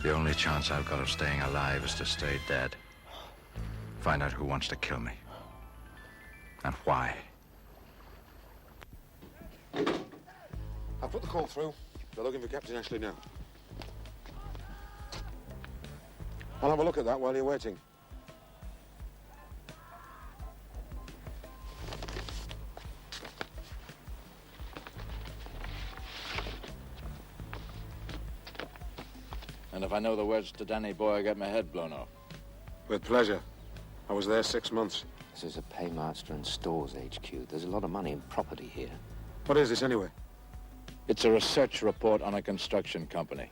The only chance I've got of staying alive is to stay dead. Find out who wants to kill me. And why. I've put the call through. They're looking for Captain Ashley now. I'll have a look at that while you're waiting. And if I know the words to Danny Boy, I get my head blown off. With pleasure. I was there 6 months. This is a paymaster and stores HQ. There's a lot of money in property here. What is this, anyway? It's a research report on a construction company.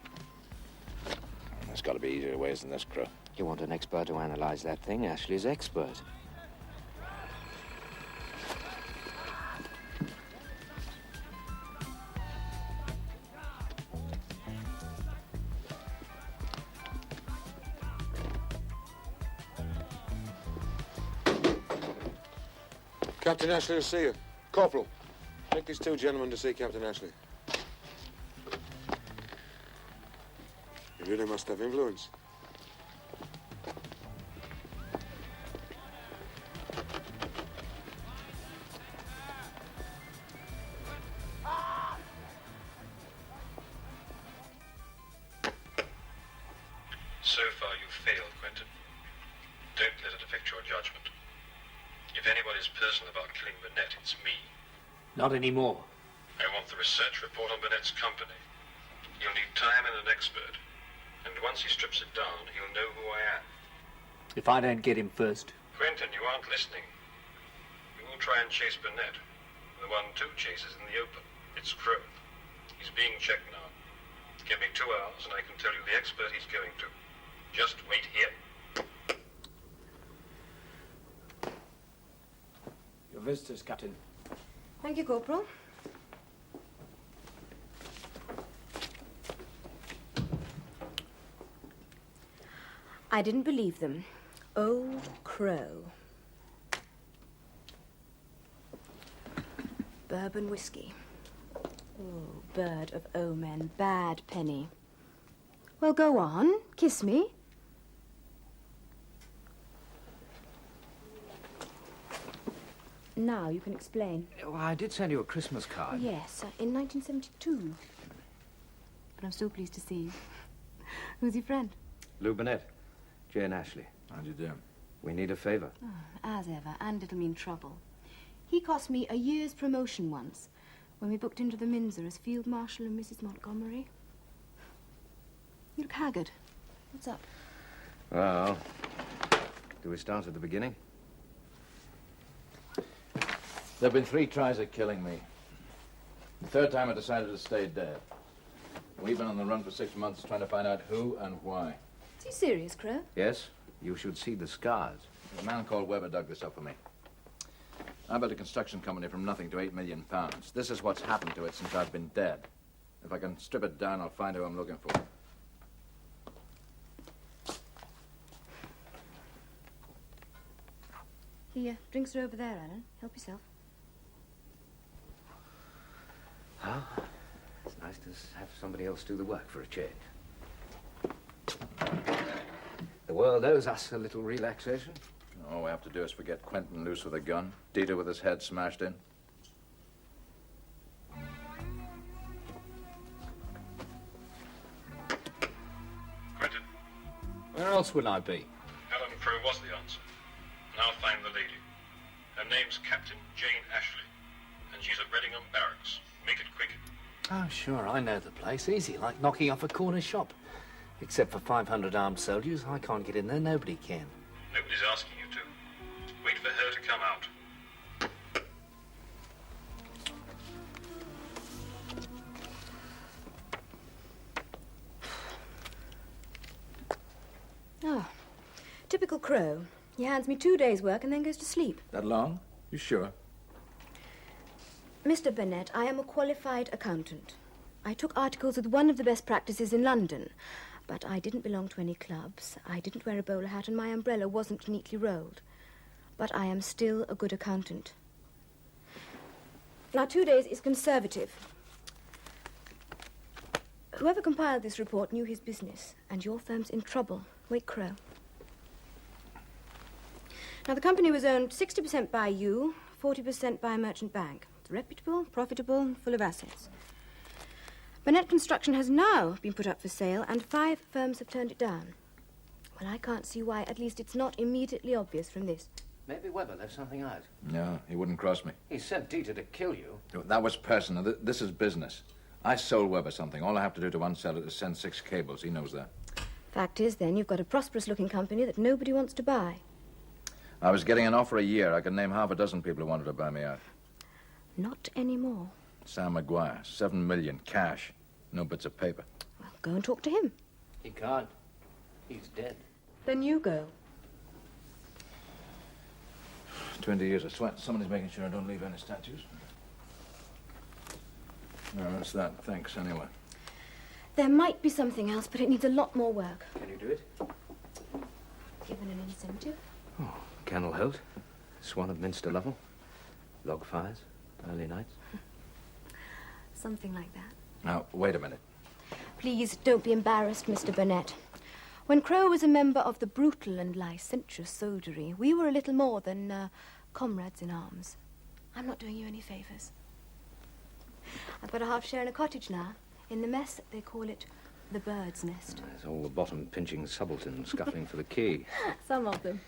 There's got to be easier ways than this, Crow. You want an expert to analyze that thing? Ashley's expert. Captain Ashley will see you. Corporal, take these two gentlemen to see Captain Ashley. You really must have influence. So far you've failed, Quentin. Don't let it affect your judgment. If anybody's personal about killing Burnett, it's me. Not anymore. I want the research report on Burnett's company. You'll need time and an expert. And once he strips it down, he'll know who I am. If I don't get him first. Quentin, you aren't listening. We will try and chase Burnett. The one two chases in the open. It's Crow. He's being checked now. Give me 2 hours and I can tell you the expert he's going to. Just wait here. Your visitors, Captain. Thank you, Corporal. I didn't believe them. Old Crow. Bourbon whiskey. Oh, bird of omen, bad penny. Well, go on. Kiss me. Now you can explain. Well, I did send you a Christmas card. Yes, in 1972. But I'm so pleased to see you. Who's your friend? Lou Burnett. Jane Ashley. How'd you do? We need a favor. Oh, as ever, and it'll mean trouble. He cost me a year's promotion once when we booked into the Minster as Field Marshal and Mrs. Montgomery. You look haggard. What's up? Well, do we start at the beginning? There have been 3 tries at killing me. The 3rd time I decided to stay dead. We've been on the run for 6 months trying to find out who and why. Is he serious, Crow? Yes? You should see the scars. A man called Weber dug this up for me. I built a construction company from nothing to £8 million. This is what's happened to it since I've been dead. If I can strip it down, I'll find who I'm looking for. Here, drinks are over there, Alan. Help yourself. Well, it's nice to have somebody else do the work for a change. The world owes us a little relaxation. All we have to do is forget Quentin loose with a gun, Dieter with his head smashed in. Quentin, Where else would I be? Helen Crow was the answer. Now find the lady. Her name's Captain Jane Ashley, and she's at Reddingham Barracks. Make it quick. Oh, sure, I know the place. Easy, like knocking off a corner shop. Except for 500 armed soldiers, I can't get in there, nobody can. Nobody's asking you to. Wait for her to come out. Oh, typical Crow. He hands me 2 days' work and then goes to sleep. That long? You sure? Mr. Burnett, I am a qualified accountant. I took articles with one of the best practices in London, but I didn't belong to any clubs. I didn't wear a bowler hat and my umbrella wasn't neatly rolled. But I am still a good accountant. Now, 2 days is conservative. Whoever compiled this report knew his business, and your firm's in trouble. Wake Crow. Now, the company was owned 60% by you, 40% by a merchant bank. It's reputable, profitable, and full of assets. Burnett Construction has now been put up for sale, and 5 firms have turned it down. Well, I can't see why. At least it's not immediately obvious from this. Maybe Weber left something out. No, he wouldn't cross me. He sent Dieter to kill you. That was personal. This is business. I sold Weber something. All I have to do to unsell it is send 6 cables. He knows that. Fact is, then, you've got a prosperous-looking company that nobody wants to buy. I was getting an offer a year. I could name half a dozen people who wanted to buy me out. Not anymore. Sam Maguire, 7 million, cash. No bits of paper. Well, go and talk to him. He can't. He's dead. Then you go. 20 years of sweat. Somebody's making sure I don't leave any statues. No, that's that. Thanks, anyway. There might be something else, but it needs a lot more work. Can you do it? Given an incentive? Oh, Kennel Holt, Swan of Minster Lovell, log fires, early nights. Something like that. Now, wait a minute. Please don't be embarrassed, Mr. Burnett. When Crow was a member of the brutal and licentious soldiery, we were a little more than comrades in arms. I'm not doing you any favours. I've got a half share in a cottage now. In the mess, they call it the bird's nest. There's all the bottom-pinching subalterns scuffling for the key. Some of them.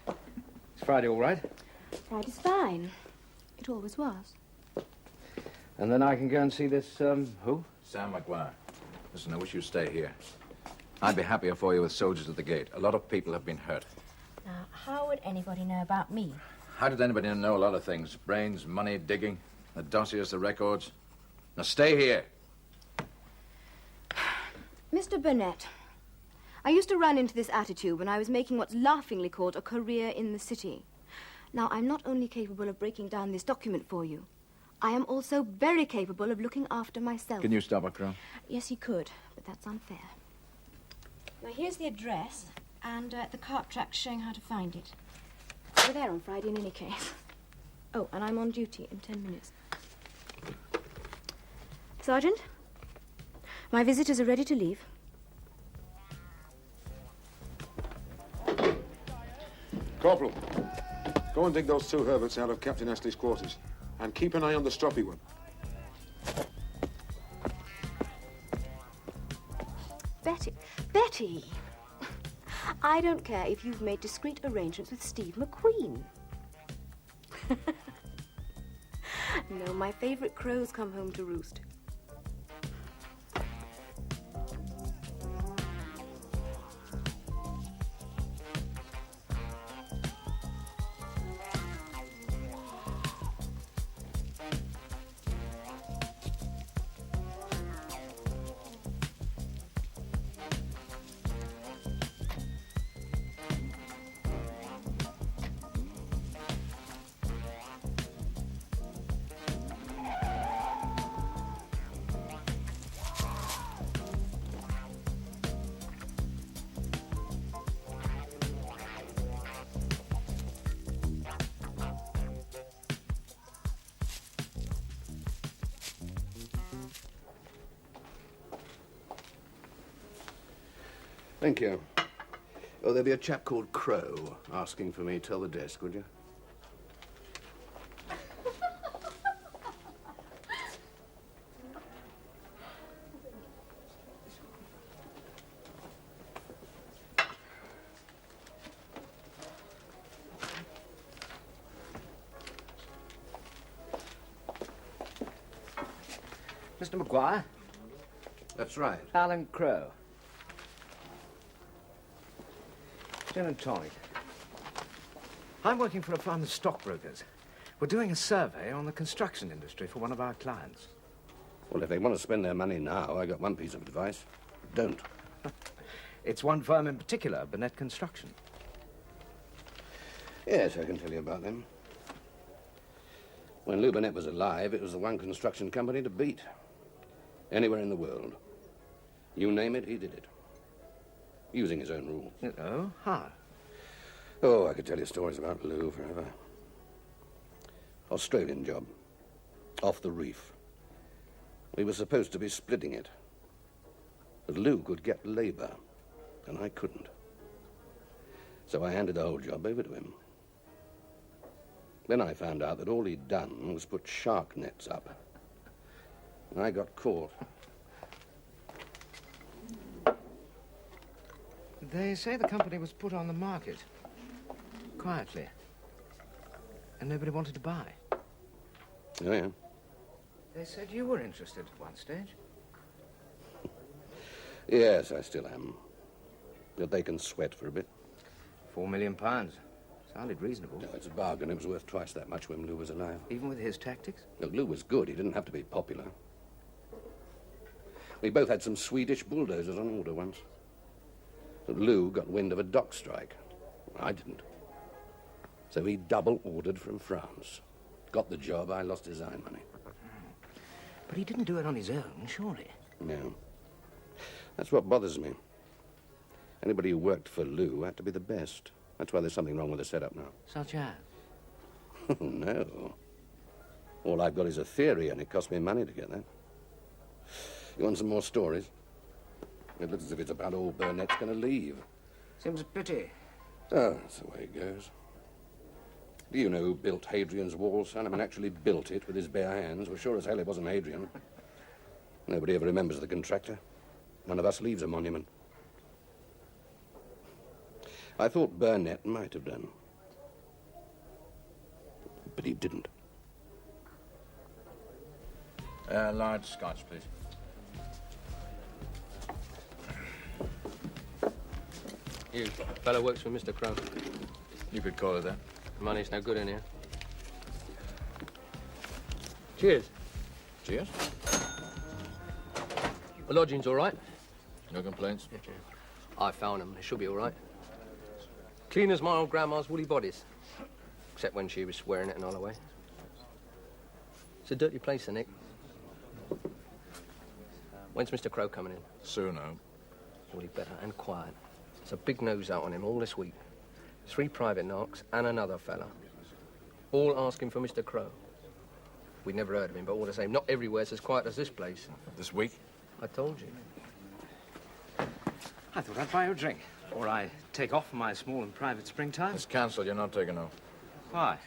Is Friday all right? Friday's fine. It always was. And then I can go and see this, who? Sam Maguire. Listen, I wish you'd stay here. I'd be happier for you with soldiers at the gate. A lot of people have been hurt. Now, how would anybody know about me? How did anybody know a lot of things? Brains, money, digging, the dossiers, the records. Now stay here. Mr. Burnett, I used to run into this attitude when I was making what's laughingly called a career in the city. Now, I'm not only capable of breaking down this document for you, I am also very capable of looking after myself. Can you stop a Crow? Yes, he could, but that's unfair. Now, here's the address and the cart track showing how to find it. We're there on Friday in any case. Oh, and I'm on duty in 10 minutes. Sergeant, my visitors are ready to leave. Corporal, go and dig those 2 Herberts out of Captain Astley's quarters. And keep an eye on the stroppy one. Betty! I don't care if you've made discreet arrangements with Steve McQueen. No, my favorite crows come home to roost. Thank you. Oh, there'll be a chap called Crow asking for me. Tell the desk, would you? Mr. Maguire? That's right. Alan Crow. Gin and tonic. I'm working for a firm of stockbrokers. We're doing a survey on the construction industry for one of our clients. Well, if they want to spend their money now, I got one piece of advice. Don't. It's one firm in particular, Burnett Construction. Yes, I can tell you about them. When Lou Burnett was alive, it was the one construction company to beat. Anywhere in the world. You name it, he did it. Using his own rules. Oh, how? Oh, I could tell you stories about Lou forever. Australian job. Off the reef. We were supposed to be splitting it. But Lou could get labor, and I couldn't. So I handed the whole job over to him. Then I found out that all he'd done was put shark nets up. And I got caught. They say the company was put on the market. Quietly. And nobody wanted to buy. Oh, yeah? They said you were interested at one stage. Yes, I still am. But they can sweat for a bit. £4 million. Sounded reasonable. No, it's a bargain. It was worth twice that much when Lou was alive. Even with his tactics? Look, Lou was good. He didn't have to be popular. We both had some Swedish bulldozers on order once. But Lou got wind of a dock strike. I didn't. So he double ordered from France. Got the job, I lost design money. But he didn't do it on his own, surely. No. That's what bothers me. Anybody who worked for Lou had to be the best. That's why there's something wrong with the setup now. Such as? Oh, no. All I've got is a theory, and it cost me money to get that. You want some more stories? It looks as if it's about all Burnett's going to leave. Seems a pity. Oh, that's the way it goes. Do you know who built Hadrian's Wall, son? I mean, actually built it with his bare hands. Well, sure as hell it wasn't Hadrian. Nobody ever remembers the contractor. None of us leaves a monument. I thought Burnett might have done. But he didn't. Large scotch, please. You, fellow works for Mr. Crow. You could call it that. Money's no good in here. Cheers. Cheers. The lodging's all right. No complaints? I found them. They should be all right. Clean as my old grandma's woolly bodies. Except when she was swearing it and all the way. It's a dirty place, Nick. When's Mr. Crow coming in? Soon, I hope. Well, he better, and quiet. There's a big nose out on him all this week. 3 private narcs and another fella. All asking for Mr. Crow. We'd never heard of him, but all the same, not everywhere's as quiet as this place. This week? I told you. I thought I'd buy you a drink. Or I take off for my small and private springtime. It's cancelled. You're not taking off. Why?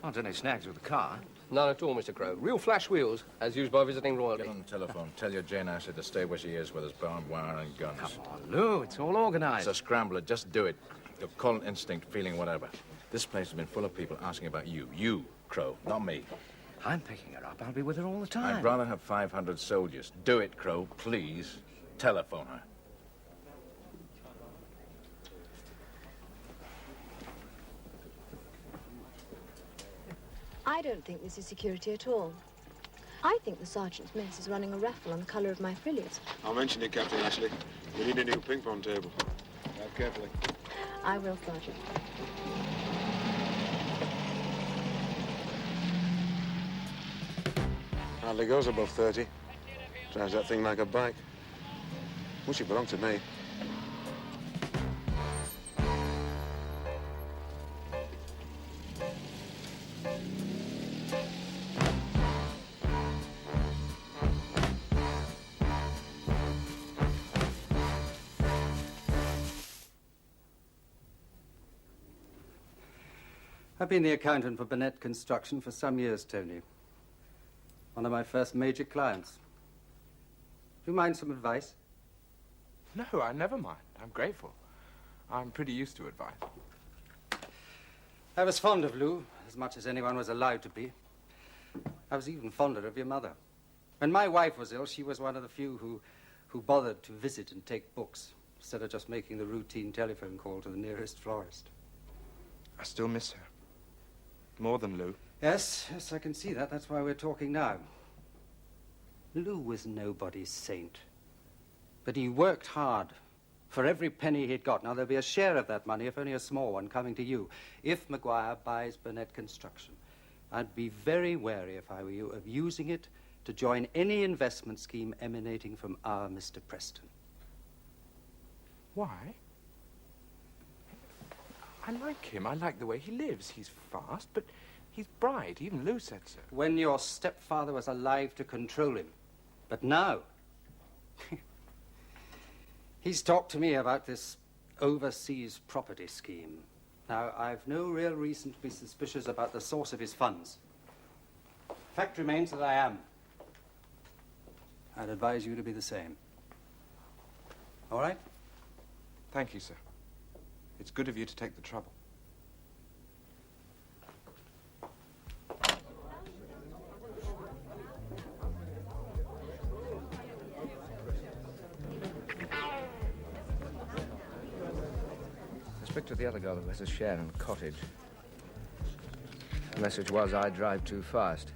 Aren't any snags with the car. None at all, Mr. Crow. Real flash wheels, as used by visiting royalty. Get on the telephone. Tell your Jane Asher to stay where she is with his barbed wire and guns. Come on, Lou. It's all organized. It's a scrambler. Just do it. You'll call it instinct, feeling, whatever. This place has been full of people asking about you. You, Crow, not me. I'm picking her up. I'll be with her all the time. I'd rather have 500 soldiers. Do it, Crow, please. Telephone her. I don't think this is security at all. I think the sergeant's mess is running a raffle on the colour of my frillies. I'll mention it, Captain Ashley. We need a new ping-pong table. Drive carefully. I will, Sergeant. Hardly goes above 30. Drives that thing like a bike. Wish it belonged to me. I've been the accountant for Burnett Construction for some years, Tony. One of my first major clients. Do you mind some advice? No, I never mind. I'm grateful. I'm pretty used to advice. I was fond of Lou, as much as anyone was allowed to be. I was even fonder of your mother. When my wife was ill, she was one of the few who bothered to visit and take books, instead of just making the routine telephone call to the nearest florist. I still miss her. More than Lou. Yes, I can see that. That's why we're talking now. Lou was nobody's saint. But he worked hard for every penny he'd got. Now, there'll be a share of that money, if only a small one, coming to you, if Maguire buys Burnett Construction. I'd be very wary, if I were you, of using it to join any investment scheme emanating from our Mr. Preston. Why? I like him. I like the way he lives. He's fast, but he's bright. Even Lou said so. When your stepfather was alive to control him. But now... He's talked to me about this overseas property scheme. Now, I've no real reason to be suspicious about the source of his funds. Fact remains that I am. I'd advise you to be the same. All right? Thank you, sir. It's good of you to take the trouble. I spoke to the other girl who has a share in the cottage. The message was I drive too fast.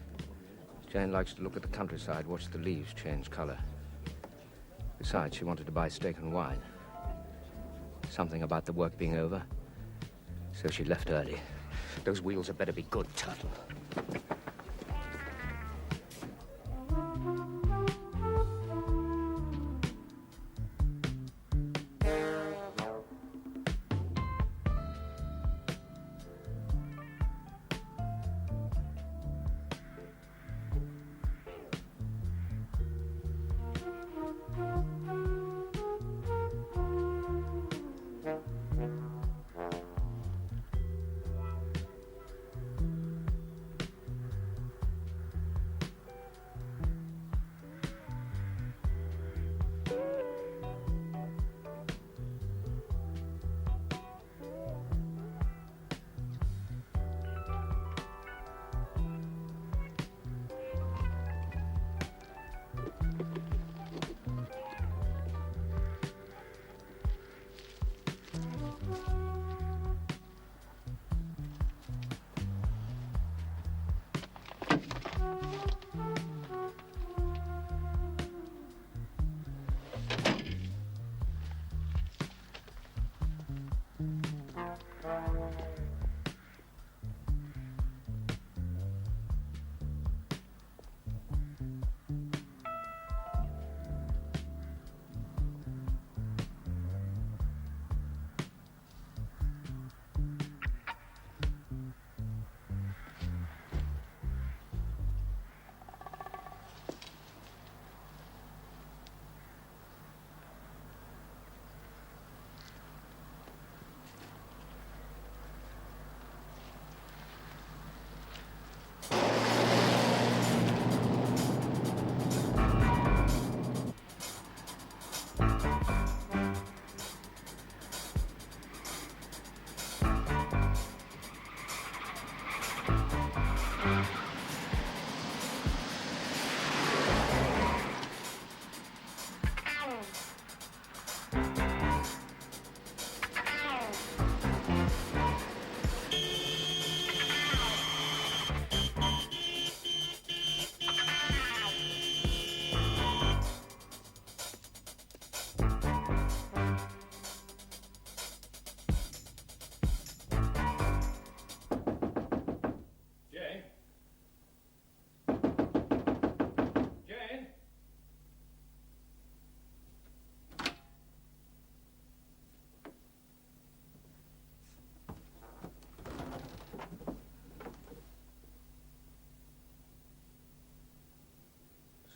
Jane likes to look at the countryside, watch the leaves change color. Besides, she wanted to buy steak and wine. Something about the work being over. So she left early. Those wheels had better be good, Tuttle.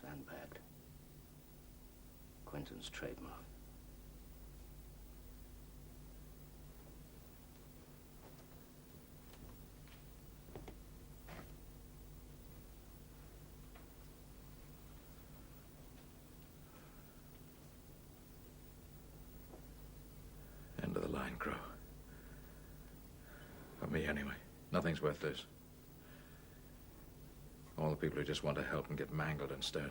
Sandbagged. Quentin's trademark. End of the line, Crow. For me, anyway. Nothing's worth this. All the people who just want to help and get mangled instead.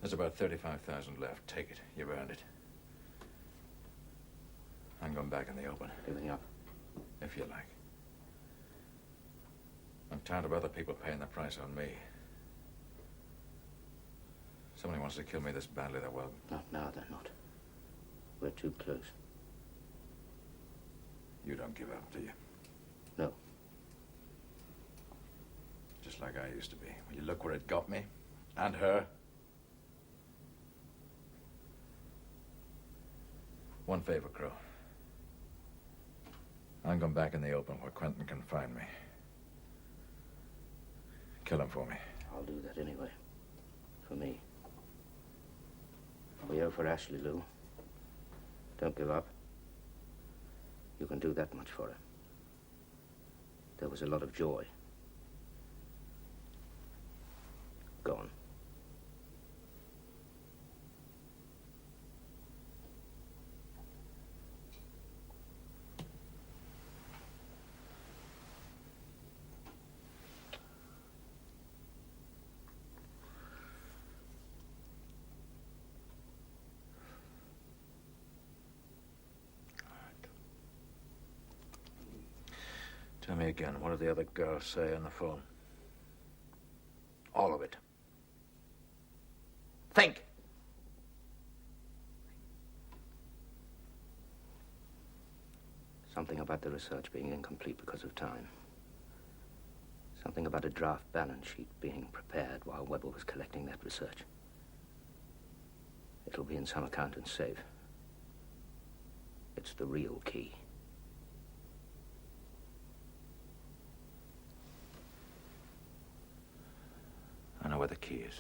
There's about 35,000 left. Take it. You've earned it. I'm going back in the open. Giving up. If you like. I'm tired of other people paying the price on me. Somebody wants to kill me this badly, they're welcome. Not now, they're not. We're too close. You don't give up, do you? No. Just like I used to be. Will you look where it got me? And her? One favor, Crow. I'm going back in the open where Quentin can find me. Kill him for me. I'll do that anyway. For me. We owe for Ashley, Lou. Don't give up. You can do that much for her. There was a lot of joy. Gone. Tell me again, what did the other girl say on the phone? All of it. Think! Something about the research being incomplete because of time. Something about a draft balance sheet being prepared while Weber was collecting that research. It'll be in some accountant's safe. It's the real key. I know where the key is.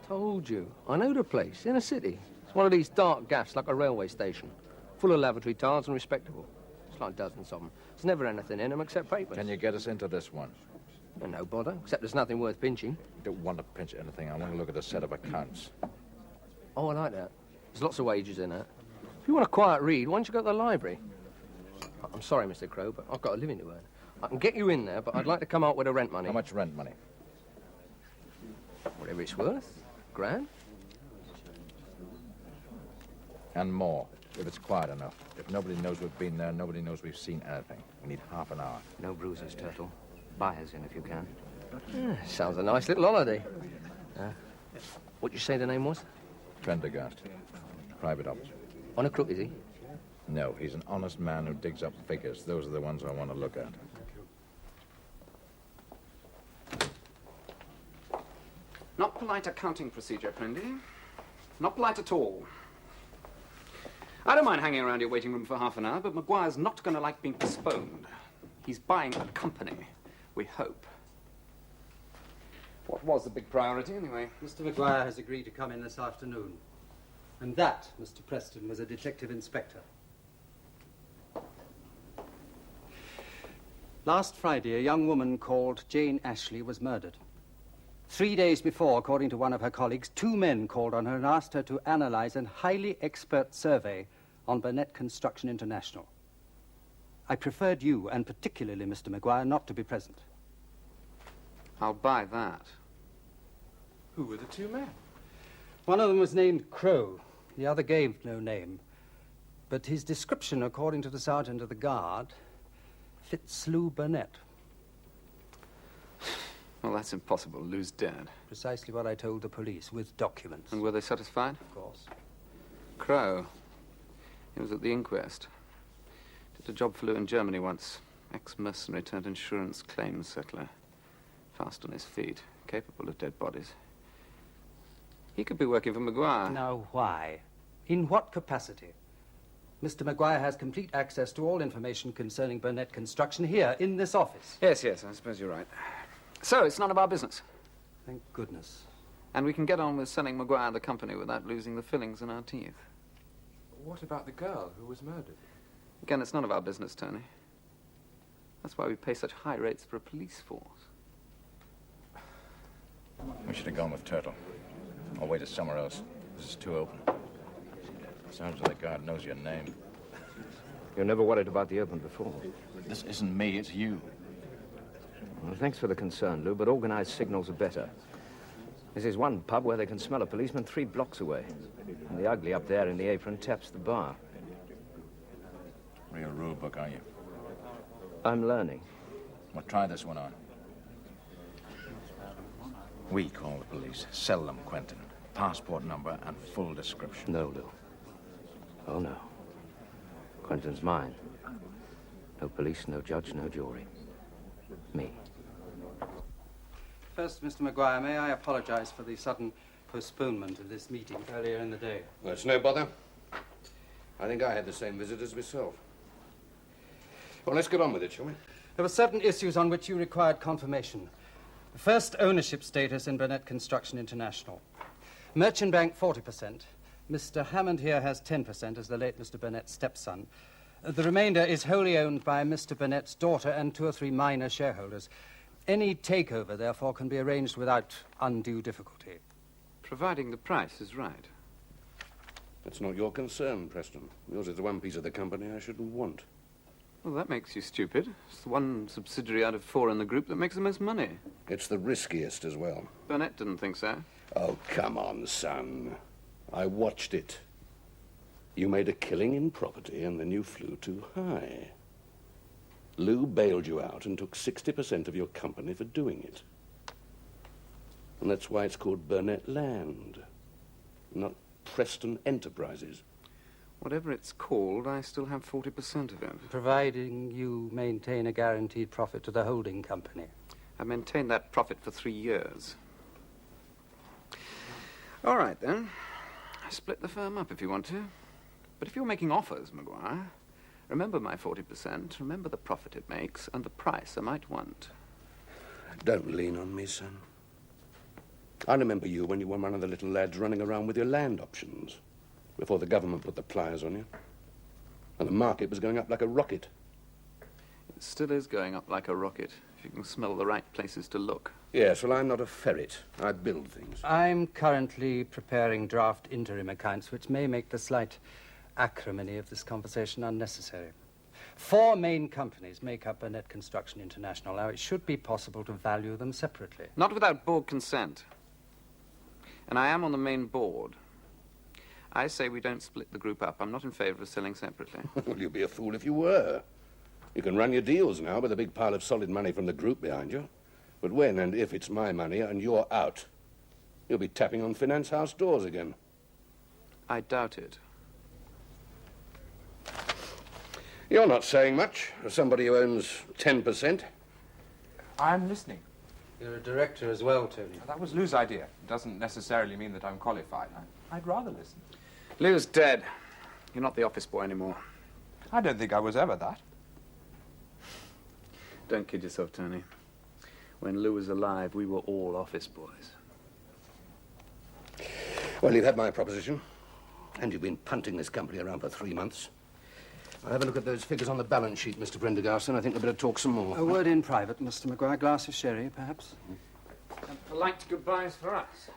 Told you. I know the place, in a city. It's one of these dark gaffs like a railway station. Full of lavatory tiles and respectable. It's like dozens of them. There's never anything in them except papers. Can you get us into this one? No bother, except there's nothing worth pinching. I don't want to pinch anything. I want to look at a set of accounts. Oh, I like that. There's lots of wages in that. If you want a quiet read, why don't you go to the library? I'm sorry, Mr. Crowe, but I've got a living to earn. I can get you in there, but I'd like to come out with the rent money. How much rent money? Whatever it's worth. Grand. And more, if it's quiet enough. If nobody knows we've been there, nobody knows we've seen anything. We need half an hour. No bruises, Turtle. Buyers in if you can. Sounds a nice little holiday. What'd you say the name was? Prendergast. Private officer. On a crook, is he? No, he's an honest man who digs up figures. Those are the ones I want to look at. Not polite accounting procedure, Prendy. Not polite at all. I don't mind hanging around your waiting room for half an hour, but Maguire's not going to like being postponed. He's buying a company, we hope. What was the big priority, anyway? Mr. Maguire has agreed to come in this afternoon. And that, Mr. Preston, was a detective inspector. Last Friday, a young woman called Jane Ashley was murdered. 3 days before, according to one of her colleagues, 2 men called on her and asked her to analyze a highly expert survey on Burnett Construction International. I preferred you, and particularly Mr. Maguire, not to be present. I'll buy that. Who were the 2 men? One of them was named Crowe. The other gave no name. But his description, according to the sergeant of the guard, fits Lou Burnett. Well, that's impossible. Lou's dead. Precisely what I told the police, with documents. And were they satisfied? Of course. Crowe. He was at the inquest. Did a job for Lou in Germany once. Ex-mercenary turned insurance claims settler. Fast on his feet. Capable of dead bodies. He could be working for Maguire. Now, why? In what capacity? Mr. Maguire has complete access to all information concerning Burnett Construction here, in this office. Yes, I suppose you're right. So, it's none of our business. Thank goodness. And we can get on with selling Maguire the company without losing the fillings in our teeth. What about the girl who was murdered? Again, it's none of our business, Tony. That's why we pay such high rates for a police force. We should have gone with Turtle. Or waited somewhere else. This is too open. Sounds like the guard knows your name. You never worried about the open before. This isn't me, it's you. Well, thanks for the concern, Lou, but organized signals are better. This is one pub where they can smell a policeman 3 blocks away. And the ugly up there in the apron taps the bar. Real rule book, are you? I'm learning. Well, try this one on. We call the police. Sell them, Quentin. Passport number and full description. No, Lou. Oh, no. Quentin's mine. No police, no judge, no jury. Me. First, Mr. Maguire, may I apologize for the sudden postponement of this meeting earlier in the day? Well, it's no bother. I think I had the same visitors myself. Well, let's get on with it, shall we? There were certain issues on which you required confirmation. First, ownership status in Burnett Construction International. Merchant Bank, 40%. Mr. Hammond here has 10% as the late Mr. Burnett's stepson. The remainder is wholly owned by Mr. Burnett's daughter and 2 or 3 minor shareholders. Any takeover, therefore, can be arranged without undue difficulty. Providing the price is right. That's not your concern, Preston. Yours is the one piece of the company I shouldn't want. Well, that makes you stupid. It's the one subsidiary out of 4 in the group that makes the most money. It's the riskiest as well. Burnett didn't think so. Oh, come on, son. I watched it. You made a killing in property and then you flew too high. Lou bailed you out and took 60% of your company for doing it. And that's why it's called Burnett Land, not Preston Enterprises. Whatever it's called, I still have 40% of it. Providing you maintain a guaranteed profit to the holding company. I maintained that profit for 3 years. All right, then. Split the firm up if you want to. But if you're making offers, Maguire, remember my 40%, remember the profit it makes, and the price I might want. Don't lean on me, son. I remember you when you were one of the little lads running around with your land options before the government put the pliers on you. And the market was going up like a rocket. It still is going up like a rocket, if you can smell the right places to look. Yes, well, I'm not a ferret. I build things. I'm currently preparing draft interim accounts, which may make the slight acrimony of this conversation unnecessary. 4 main companies make up Burnett Construction International. Now, it should be possible to value them separately. Not without board consent. And I am on the main board. I say we don't split the group up. I'm not in favor of selling separately. Well, you'd be a fool if you were. You can run your deals now with a big pile of solid money from the group behind you. But when and if it's my money and you're out, you'll be tapping on finance house doors again. I doubt it. You're not saying much for somebody who owns 10%. I'm listening. You're a director as well, Tony. That was Lou's idea. It doesn't necessarily mean that I'm qualified. I'd rather listen. Lou's dead. You're not the office boy anymore. I don't think I was ever that. Don't kid yourself, Tony. When Lou was alive, we were all office boys. Well, you've had my proposition, and you've been punting this company around for 3 months. I'll have a look at those figures on the balance sheet, Mr. Prendergast, and I think we'd better talk some more. A word in private, Mr. Maguire. Glass of sherry, perhaps? And polite goodbyes for us.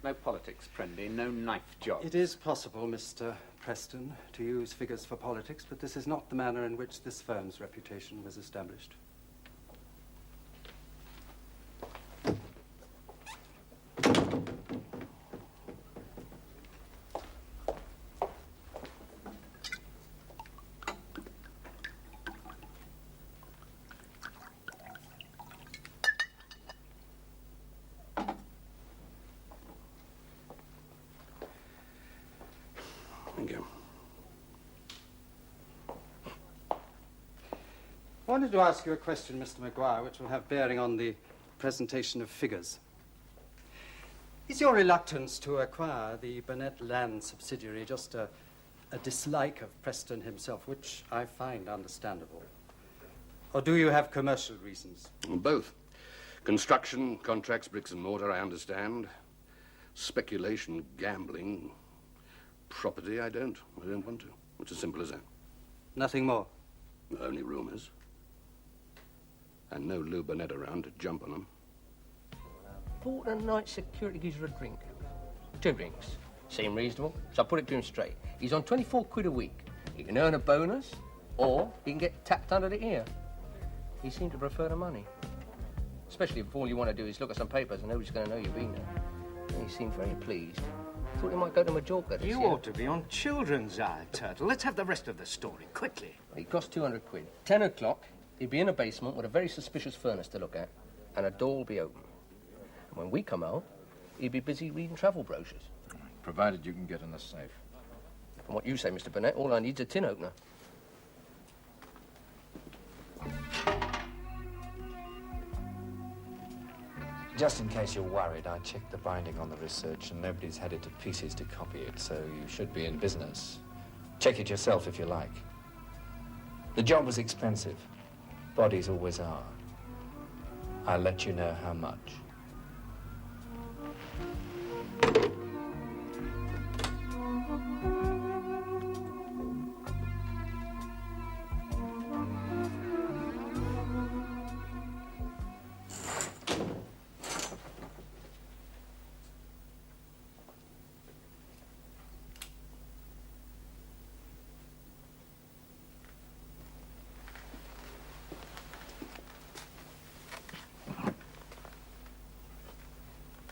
No politics, Prendy. No knife job. It is possible, Mr. Preston, to use figures for politics, but this is not the manner in which this firm's reputation was established. Thank you. I wanted to ask you a question, Mr. Maguire, which will have bearing on the presentation of figures. Is your reluctance to acquire the Burnett Land subsidiary just a dislike of Preston himself, which I find understandable? Or do you have commercial reasons? Both. Construction, contracts, bricks and mortar, I understand. Speculation, gambling, property, I don't want to. It's as simple as that. Nothing more? Only rumors. And no Lou Burnett around to jump on them. Bought a night security geezer a drink. 2 drinks. Seem reasonable, so I put it to him straight. He's on 24 quid a week. He can earn a bonus, or he can get tapped under the ear. He seemed to prefer the money. Especially if all you want to do is look at some papers and nobody's going to know you've been there. And he seemed very pleased. Thought he might go to Majorca this year. You ought to be on Children's Eye, Turtle. Let's have the rest of the story, quickly. It cost 200 quid. 10 o'clock, he'd be in a basement with a very suspicious furnace to look at, and a door will be open. And when we come out, he'd be busy reading travel brochures. Provided you can get in the safe. From what you say, Mr. Burnett, all I need's a tin opener. Just in case you're worried, I checked the binding on the research and nobody's had it to pieces to copy it, so you should be in business. Check it yourself if you like. The job was expensive. Bodies always are. I'll let you know how much.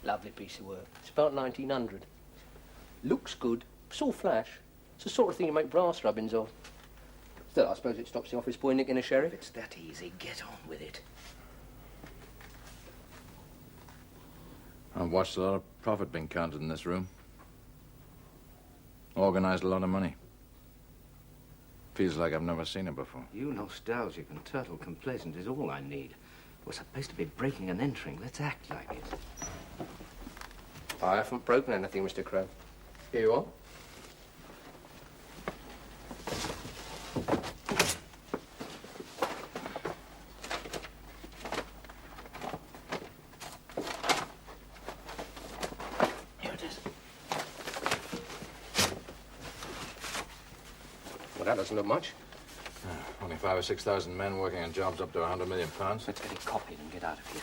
Lovely piece of work. It's about 1900. Looks good. It's all flash. It's the sort of thing you make brass rubbings of. Still, I suppose it stops the office boy nicking a sheriff. It's that easy. Get on with it. I've watched a lot of profit being counted in this room. Organized a lot of money. Feels like I've never seen it before. You nostalgic and turtle complacent is all I need. We're supposed to be breaking and entering. Let's act like it. I haven't broken anything, Mr. Crow. Here you are. Here it is. Well, that doesn't look much. Only 5,000 or 6,000 men working on jobs up to £100 million. Let's get it copied and get out of here.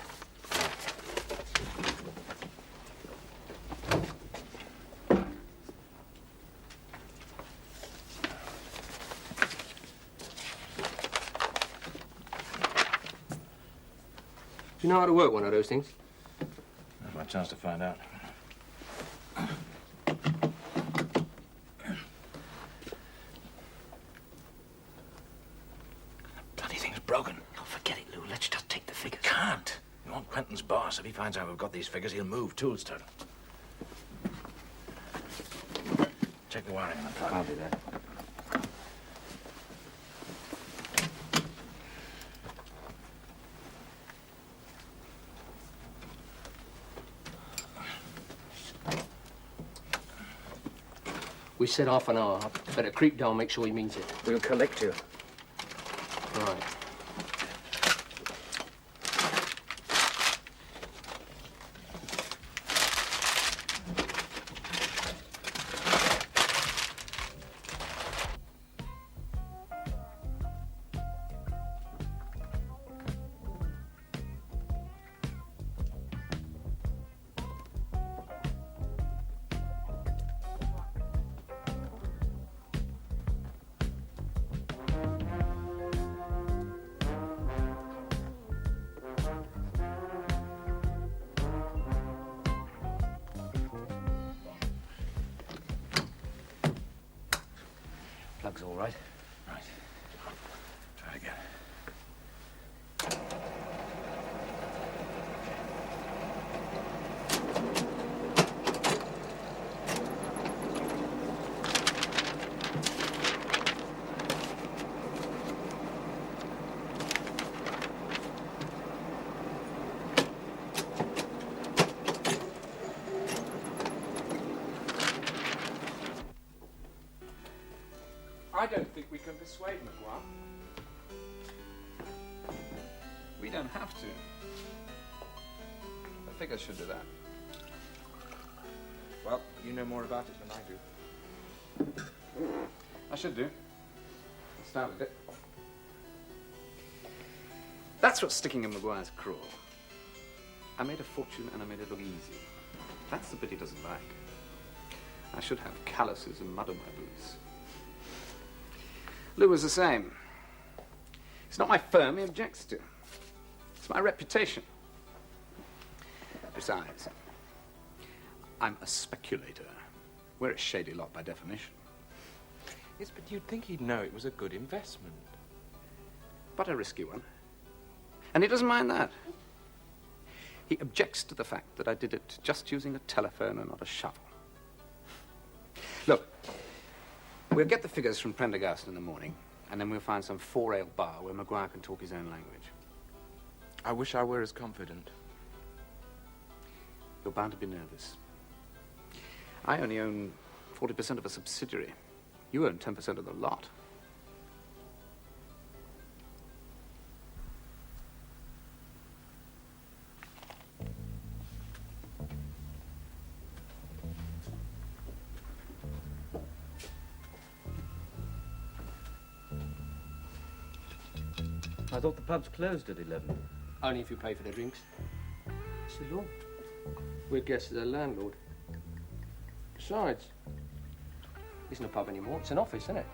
Do you know how to work one of those things? That's my chance to find out. Bloody thing's broken. Oh, forget it, Lou. Let's just take the figures. Can't. You want Quentin's boss. If he finds out we've got these figures, he'll move Toolstone. Check the wiring on the plug. I'll do that. We said half an hour. Better creep down, make sure he means it. We'll collect you. Right. Plug's all right. Right. Try again. I don't think we can persuade McGuire. We don't have to. The figures should do that. Well, you know more about it than I do. I should do. I started it. That's what's sticking in McGuire's craw. I made a fortune and I made it look easy. That's the bit he doesn't like. I should have calluses and mud on my boots. Lou was the same. It's not my firm he objects to. It's my reputation. Besides, I'm a speculator. We're a shady lot by definition. Yes, but you'd think he'd know it was a good investment. But a risky one. And he doesn't mind that. He objects to the fact that I did it just using a telephone and not a shovel. Look, We'll get the figures from Prendergast in the morning, and then we'll find some four-ale bar where Maguire can talk his own language. I wish I were as confident. You're bound to be nervous. I only own 40% of a subsidiary. You own 10% of the lot. I thought the pub's closed at 11. Only if you pay for the drinks. It's the law. We're guests of the landlord. Besides, it isn't a pub anymore. It's an office, isn't it?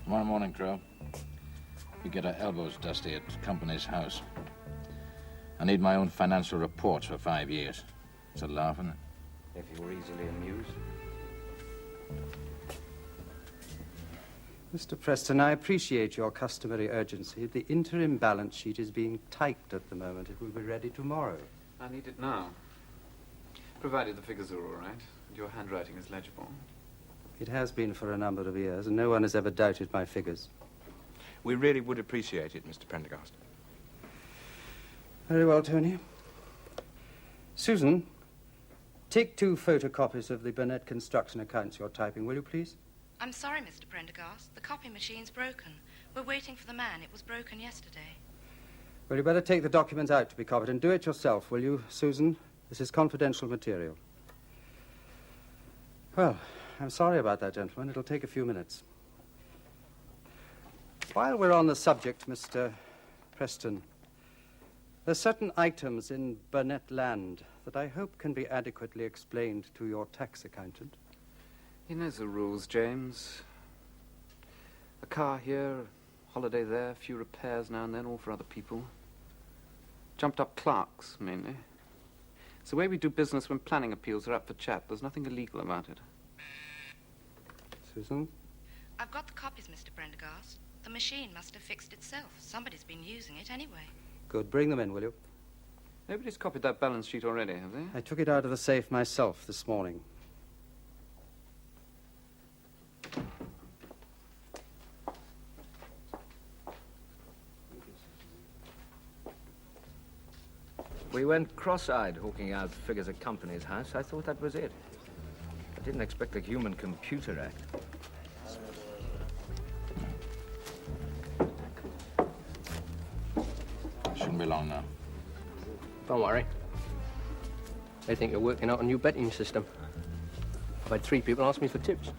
Tomorrow morning, Crow. We get our elbows dusty at Company's house. I need my own financial reports for 5 years. It's a laugh, isn't it? If you're easily amused. Mr. Preston, I appreciate your customary urgency. The interim balance sheet is being typed at the moment. It will be ready tomorrow. I need it now. Provided the figures are all right and your handwriting is legible. It has been for a number of years, and no one has ever doubted my figures. We really would appreciate it, Mr. Prendergast. Very well, Tony. Susan, take 2 photocopies of the Burnett construction accounts you're typing, will you, please? I'm sorry, Mr. Prendergast. The copy machine's broken. We're waiting for the man. It was broken yesterday. Well, you better take the documents out to be copied, and do it yourself, will you, Susan? This is confidential material. Well, I'm sorry about that, gentlemen. It'll take a few minutes. While we're on the subject, Mr. Preston, there's certain items in Burnett land that I hope can be adequately explained to your tax accountant. He knows the rules, James. A car here, a holiday there, a few repairs now and then, all for other people. Jumped up clerks, mainly. It's the way we do business when planning appeals are up for chat. There's nothing illegal about it. Susan? I've got the copies, Mr. Prendergast. The machine must have fixed itself. Somebody's been using it anyway. Good. Bring them in, will you? Nobody's copied that balance sheet already, have they? I took it out of the safe myself this morning. We went cross-eyed hawking out figures at Company's house. I thought that was it. I didn't expect a human computer act. Shouldn't be long now. Don't worry. They think you're working out a new betting system. I've had 3 people ask me for tips.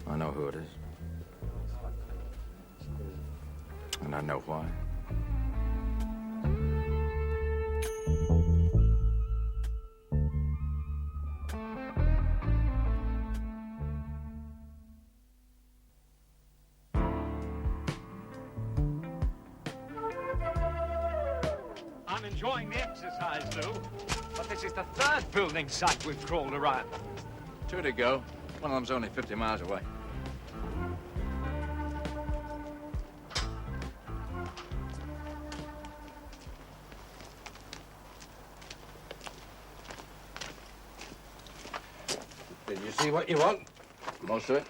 I know who it is. And I know why. I'm enjoying the exercise, Lou. But this is the 3rd building site we've crawled around. 2 to go. One of them's only 50 miles away. Did you see what you want? Most of it.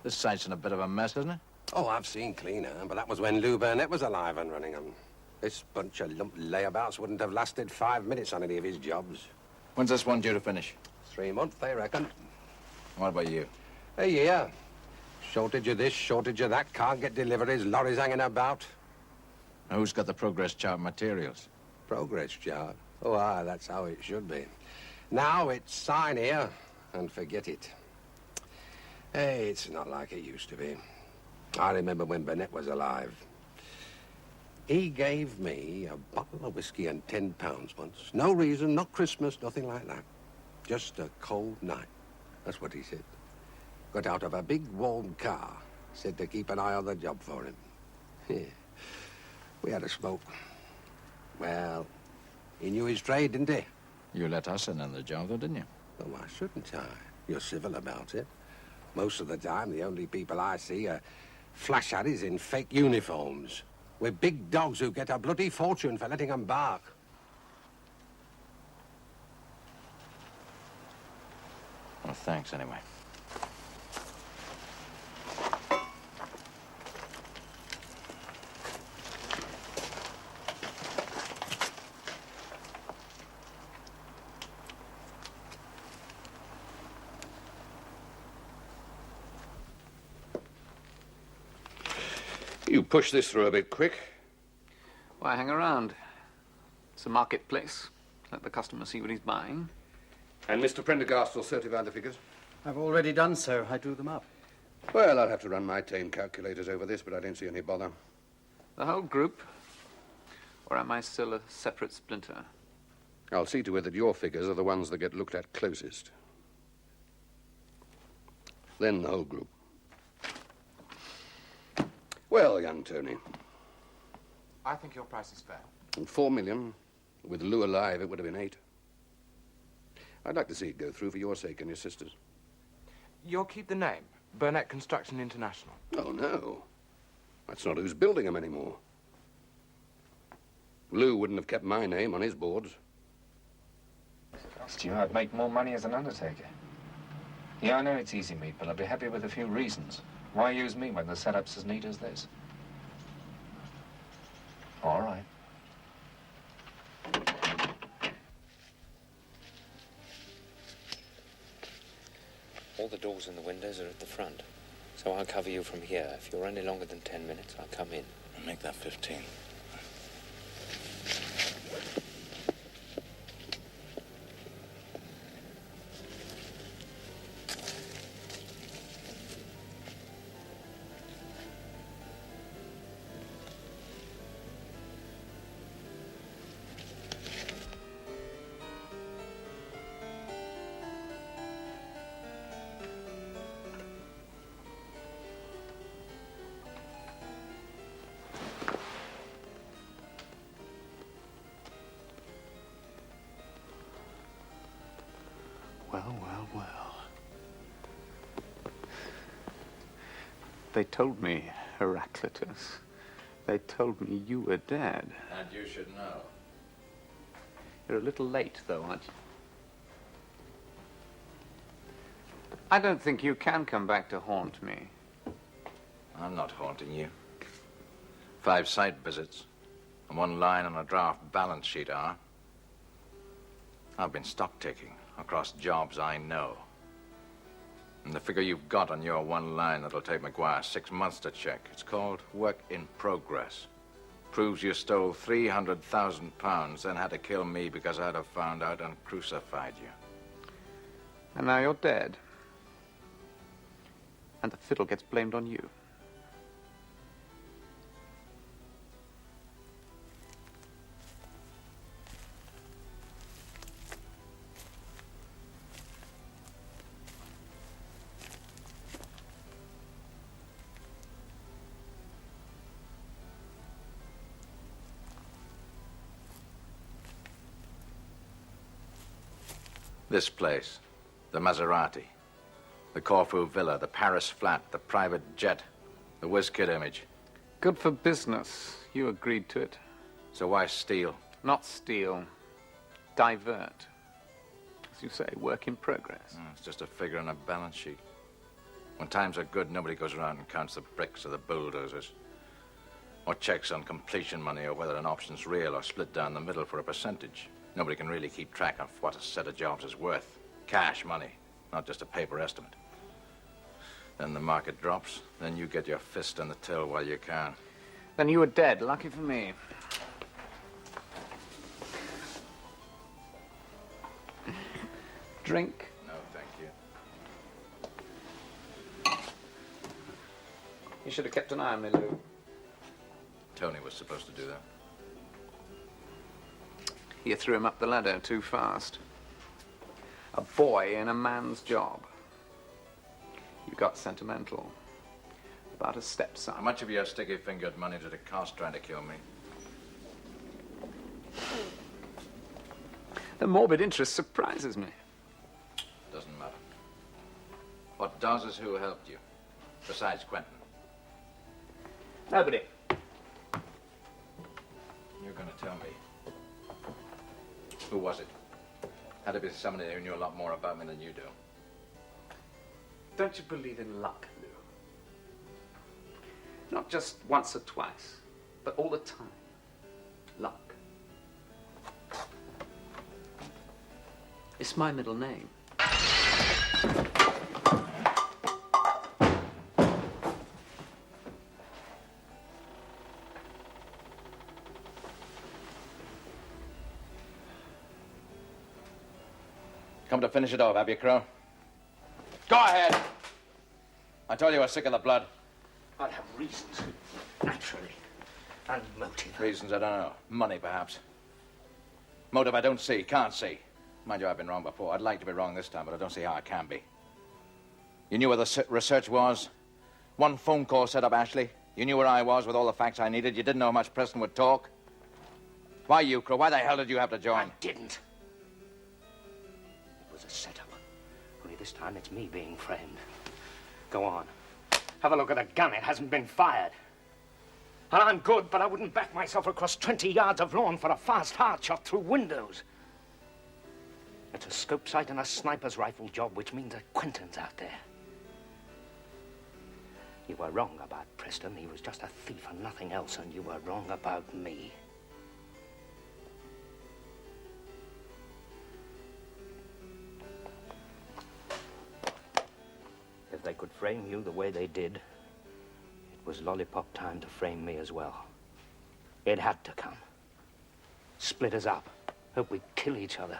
This site's in a bit of a mess, isn't it? Oh, I've seen cleaner, but that was when Lou Burnett was alive and running them. This bunch of lump layabouts wouldn't have lasted 5 minutes on any of his jobs. When's this one due to finish? 3 months, they reckon. What about you? A year. Shortage of this, shortage of that. Can't get deliveries, lorries hanging about. Now, who's got the progress chart materials? Progress chart? Oh, aye, that's how it should be. Now it's sign here and forget it. Hey, it's not like it used to be. I remember when Burnett was alive. He gave me a bottle of whiskey and £10 once. No reason, not Christmas, nothing like that. Just a cold night. That's what he said. Got out of a big warm car Said to keep an eye on the job for him. Yeah. We had a smoke. Well, he knew his trade, didn't he? You let us in on the job, though, didn't you? Oh, why shouldn't I? You're civil about it. Most of the time, the only people I see are flash-addies in fake uniforms. We're big dogs who get a bloody fortune for letting them bark. Well, thanks, anyway. You push this through a bit quick. Why hang around? It's a marketplace. Let the customer see what he's buying. And Mr. Prendergast will certify the figures. I've already done so. I drew them up. Well, I'll have to run my tame calculators over this, but I don't see any bother. The whole group? Or am I still a separate splinter? I'll see to it that your figures are the ones that get looked at closest. Then the whole group. Well, young Tony, I think your price is fair. and 4 million, with Lou alive, it would have been 8. I'd like to see it go through for your sake and your sister's. You'll keep the name, Burnett Construction International. Oh, no. That's not who's building them anymore. Lou wouldn't have kept my name on his boards. Stu, I'd make more money as an undertaker. Yeah, I know it's easy meat, but I'd be happy with a few reasons. Why use me when the setup's as neat as this? All right. All the doors and the windows are at the front, so I'll cover you from here. If you're any longer than 10 minutes, I'll come in. Make that 15. Well, well, well. They told me, Heraclitus. They told me you were dead. And you should know. You're a little late, though, aren't you? I don't think you can come back to haunt me. I'm not haunting you. 5 site visits, and 1 line on a draft balance sheet are. I've been stock taking across jobs I know. And the figure you've got on your 1 line that'll take McGuire 6 months to check, it's called work in progress. Proves you stole £300,000, then had to kill me because I'd have found out and crucified you. And now you're dead. And the fiddle gets blamed on you. This place, the Maserati, the Corfu Villa, the Paris flat, the private jet, the WizKid image. Good for business. You agreed to it. So why steal? Not steal. Divert. As you say, work in progress. It's just a figure on a balance sheet. When times are good, nobody goes around and counts the bricks or the bulldozers. Or checks on completion money or whether an option's real or split down the middle for a percentage. Nobody can really keep track of what a set of jobs is worth. Cash money, not just a paper estimate. Then the market drops, then you get your fist in the till while you can. Then you were dead. Lucky for me. Drink? No, thank you. You should have kept an eye on me, Lou. Tony was supposed to do that. You threw him up the ladder too fast. A boy in a man's job. You got sentimental. about a stepson. How much of your sticky-fingered money did it cost trying to kill me? The morbid interest surprises me. Doesn't matter. What does is who helped you, besides Quentin. Nobody. You're going to tell me. Who was it? Had to be somebody who knew a lot more about me than you do. Don't you believe in luck, Lou? Not just once or twice, but all the time. Luck. It's my middle name. Come to finish it off, have you, Crow? Go ahead! I told you I was sick of the blood. I'll have reasons, naturally, and motive. Reasons I don't know. Money, perhaps. Motive I don't see, can't see. Mind you, I've been wrong before. I'd like to be wrong this time, but I don't see how I can be. You knew where the research was. One phone call set up Ashley. You knew where I was with all the facts I needed. You didn't know how much Preston would talk. Why you, Crow? Why the hell did you have to join? I didn't. It was a setup. Only this time it's me being framed. Go on. Have a look at the gun. It hasn't been fired. And I'm good, but I wouldn't back myself across 20 yards of lawn for a fast hard shot through windows. It's a scope sight and a sniper's rifle job, which means that Quentin's out there. You were wrong about Preston. He was just a thief and nothing else, and you were wrong about me. If they could frame you the way they did, it was lollipop time to frame me as well. It had to come. Split us up. Hope we'd kill each other.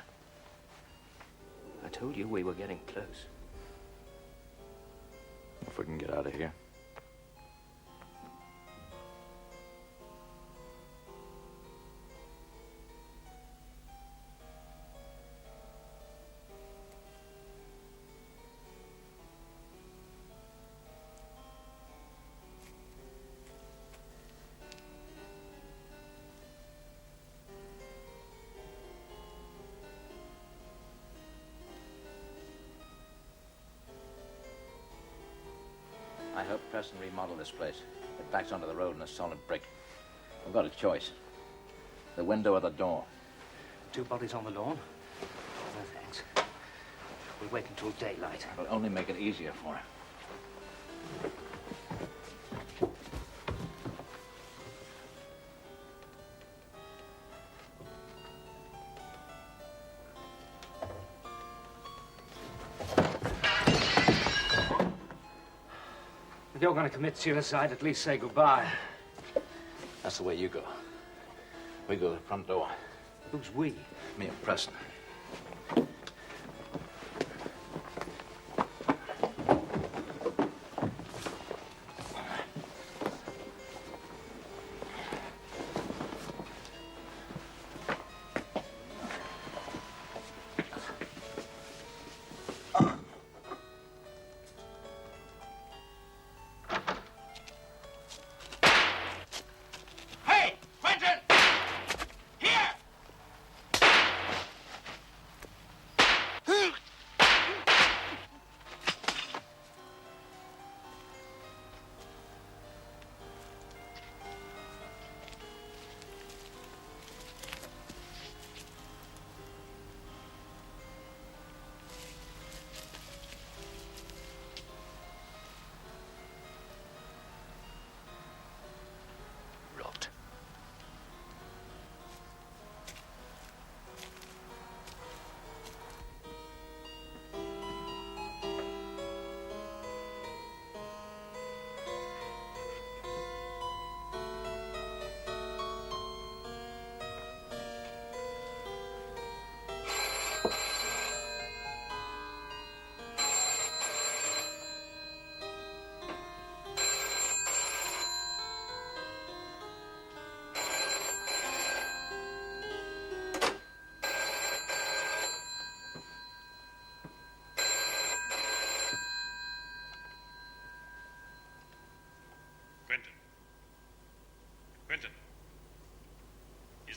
I told you we were getting close. If we can get out of here. I hope Preston remodel this place. It backs onto the road in a solid brick. We've got a choice. The window or the door. 2 bodies on the lawn? No thanks. We'll wait until daylight. It'll only make it easier for him. If you're going to commit suicide, at least say goodbye. That's the way you go. We go to the front door. Who's we? Me and Preston.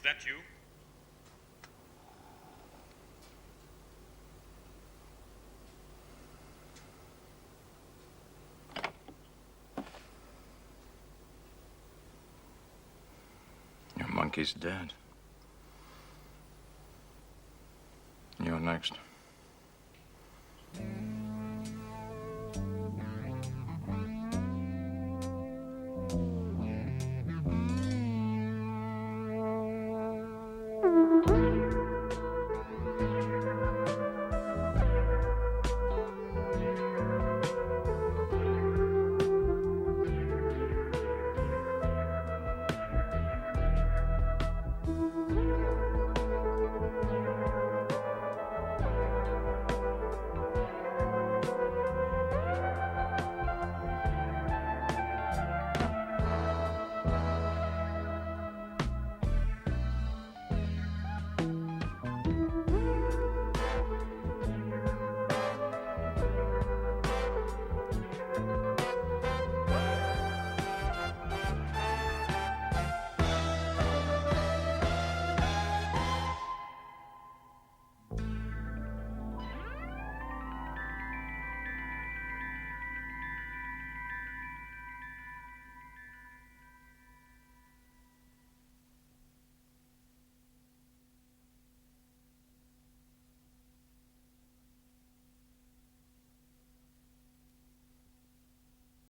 that you? Your monkey's dead. You're next.